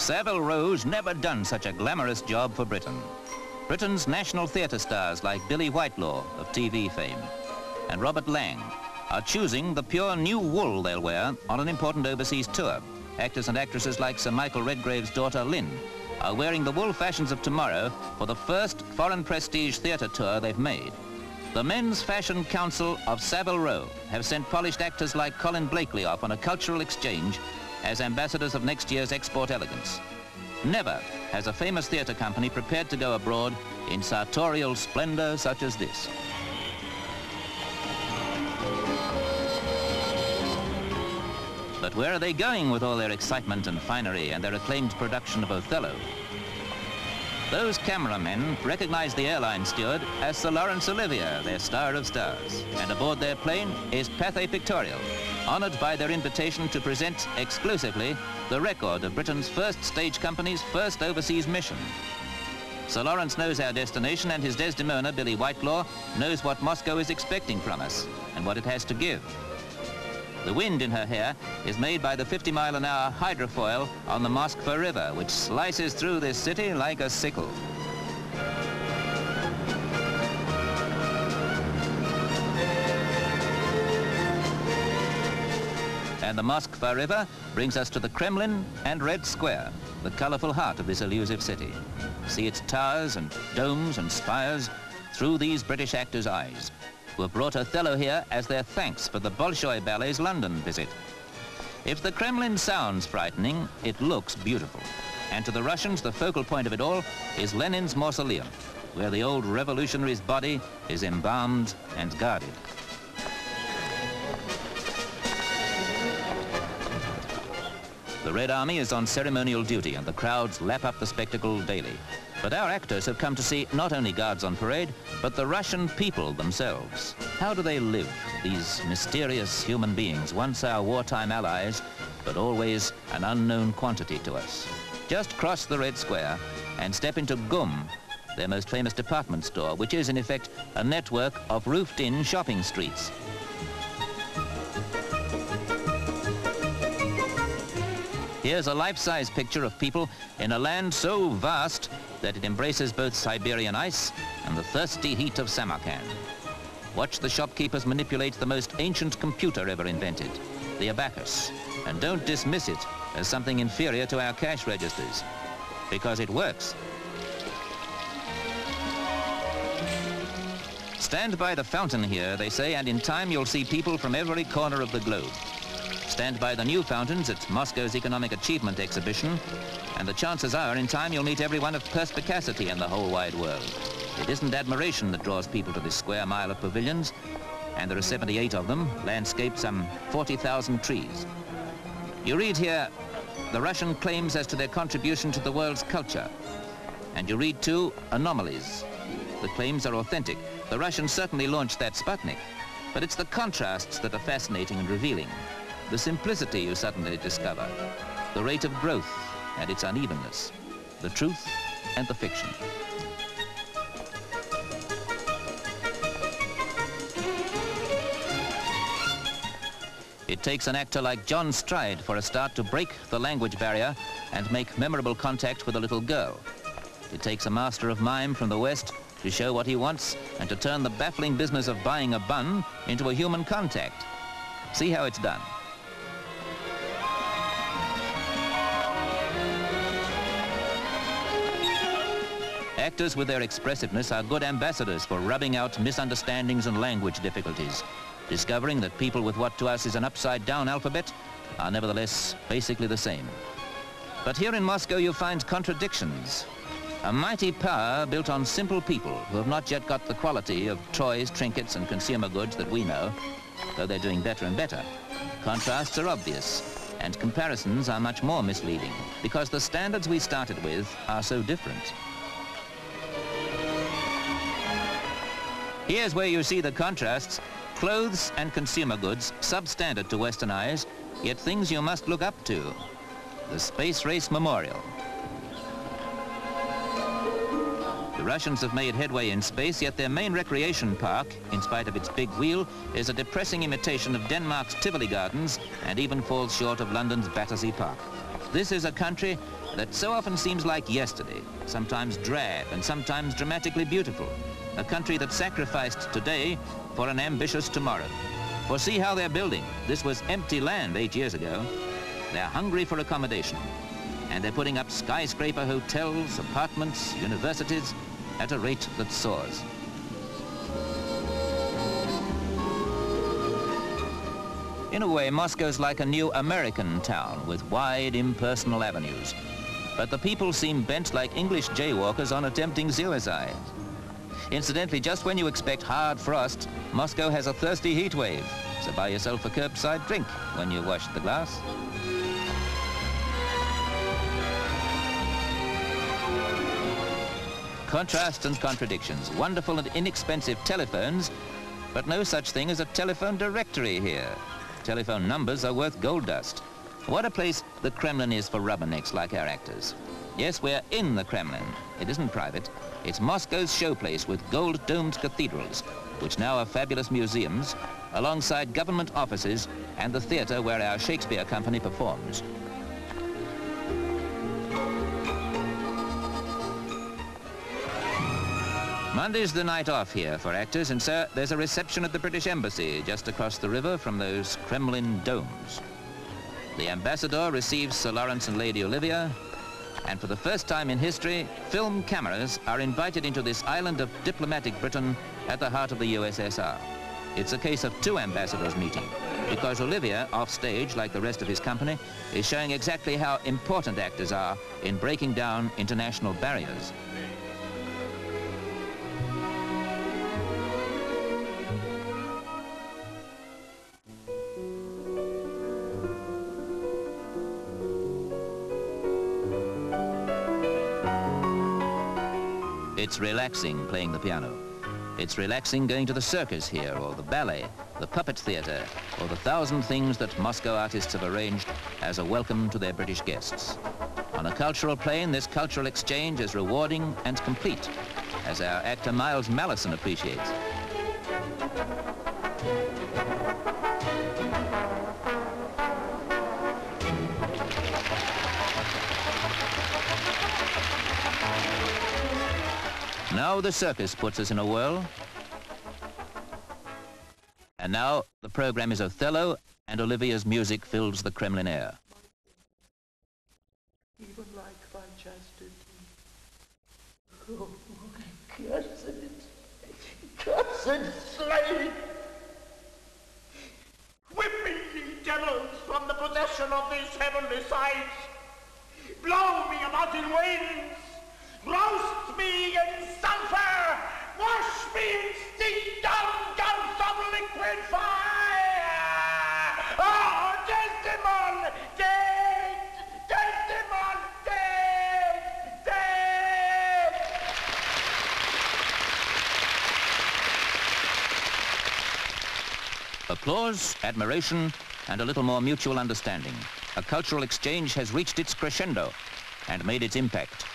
Savile Row's never done such a glamorous job for Britain. Britain's national theatre stars like Billie Whitelaw of TV fame and Robert Lang are choosing the pure new wool they'll wear on an important overseas tour. Actors and actresses like Sir Michael Redgrave's daughter Lynn are wearing the wool fashions of tomorrow for the first foreign prestige theatre tour they've made. The Men's Fashion Council of Savile Row have sent polished actors like Colin Blakely off on a cultural exchange as ambassadors of next year's export elegance. Never has a famous theatre company prepared to go abroad in sartorial splendor such as this. But where are they going with all their excitement and finery and their acclaimed production of Othello? Those cameramen recognize the airline steward as Sir Laurence Olivier, their star of stars. And aboard their plane is Pathé Pictorial, honored by their invitation to present exclusively the record of Britain's first stage company's first overseas mission. Sir Laurence knows our destination, and his Desdemona, Billie Whitelaw, knows what Moscow is expecting from us and what it has to give. The wind in her hair is made by the 50-mile-an-hour hydrofoil on the Moskva River, which slices through this city like a sickle. And the Moskva River brings us to the Kremlin and Red Square, the colorful heart of this elusive city. See its towers and domes and spires through these British actors' eyes, who have brought Othello here as their thanks for the Bolshoi Ballet's London visit. If the Kremlin sounds frightening, it looks beautiful. And to the Russians, the focal point of it all is Lenin's mausoleum, where the old revolutionary's body is embalmed and guarded. The Red Army is on ceremonial duty, and the crowds lap up the spectacle daily. But our actors have come to see not only guards on parade, but the Russian people themselves. How do they live, these mysterious human beings, once our wartime allies, but always an unknown quantity to us? Just cross the Red Square and step into GUM, their most famous department store, which is in effect a network of roofed-in shopping streets. Here's a life-size picture of people in a land so vast that it embraces both Siberian ice and the thirsty heat of Samarkand. Watch the shopkeepers manipulate the most ancient computer ever invented, the abacus, and don't dismiss it as something inferior to our cash registers, because it works. Stand by the fountain here, they say, and in time you'll see people from every corner of the globe. Stand by the new fountains at Moscow's Economic Achievement Exhibition, and the chances are in time you'll meet everyone of perspicacity in the whole wide world. It isn't admiration that draws people to this square mile of pavilions, and there are 78 of them, landscaped some 40,000 trees. You read here the Russian claims as to their contribution to the world's culture, and you read too anomalies. The claims are authentic. The Russians certainly launched that Sputnik, but it's the contrasts that are fascinating and revealing. The simplicity you suddenly discover, the rate of growth and its unevenness, the truth and the fiction. It takes an actor like John Stride for a start to break the language barrier and make memorable contact with a little girl. It takes a master of mime from the West to show what he wants and to turn the baffling business of buying a bun into a human contact. See how it's done. Actors with their expressiveness are good ambassadors for rubbing out misunderstandings and language difficulties, discovering that people with what to us is an upside-down alphabet are nevertheless basically the same. But here in Moscow you find contradictions. A mighty power built on simple people who have not yet got the quality of toys, trinkets and consumer goods that we know, though they're doing better and better. Contrasts are obvious, and comparisons are much more misleading, because the standards we started with are so different. Here's where you see the contrasts. Clothes and consumer goods, substandard to Western eyes, yet things you must look up to. The Space Race Memorial. The Russians have made headway in space, yet their main recreation park, in spite of its big wheel, is a depressing imitation of Denmark's Tivoli Gardens and even falls short of London's Battersea Park. This is a country that so often seems like yesterday, sometimes drab and sometimes dramatically beautiful. A country that sacrificed today for an ambitious tomorrow. For see how they're building. This was empty land 8 years ago. They're hungry for accommodation. And they're putting up skyscraper hotels, apartments, universities at a rate that soars. In a way, Moscow's like a new American town with wide, impersonal avenues. But the people seem bent like English jaywalkers on attempting suicide. Incidentally, just when you expect hard frost, Moscow has a thirsty heat wave. So buy yourself a curbside drink when you wash the glass. Contrasts and contradictions, wonderful and inexpensive telephones, but no such thing as a telephone directory here. Telephone numbers are worth gold dust. What a place the Kremlin is for rubbernecks like our actors. Yes, we're in the Kremlin. It isn't private. It's Moscow's showplace with gold-domed cathedrals, which now are fabulous museums, alongside government offices and the theater where our Shakespeare company performs. Monday's the night off here for actors, and so there's a reception at the British Embassy just across the river from those Kremlin domes. The ambassador receives Sir Laurence and Lady Olivier, and for the first time in history, film cameras are invited into this island of diplomatic Britain at the heart of the USSR. It's a case of two ambassadors meeting, because Olivier, off stage like the rest of his company, is showing exactly how important actors are in breaking down international barriers. It's relaxing playing the piano. It's relaxing going to the circus here, or the ballet, the puppet theater, or the thousand things that Moscow artists have arranged as a welcome to their British guests. On a cultural plane, this cultural exchange is rewarding and complete, as our actor Miles Mallison appreciates. Now the circus puts us in a whirl. And now the program is Othello, and Olivier's music fills the Kremlin air. Even like my chastity. Oh, cursed slave! Whip me, ye devils, from the possession of these heavenly sights. Blow me about in winds. Roast me in sulphur! Wash me in steam down gulfs of liquid fire! Oh, Desdemon! Dead! Desdemon! Dead! Dead! Applause, admiration, and a little more mutual understanding. A cultural exchange has reached its crescendo and made its impact.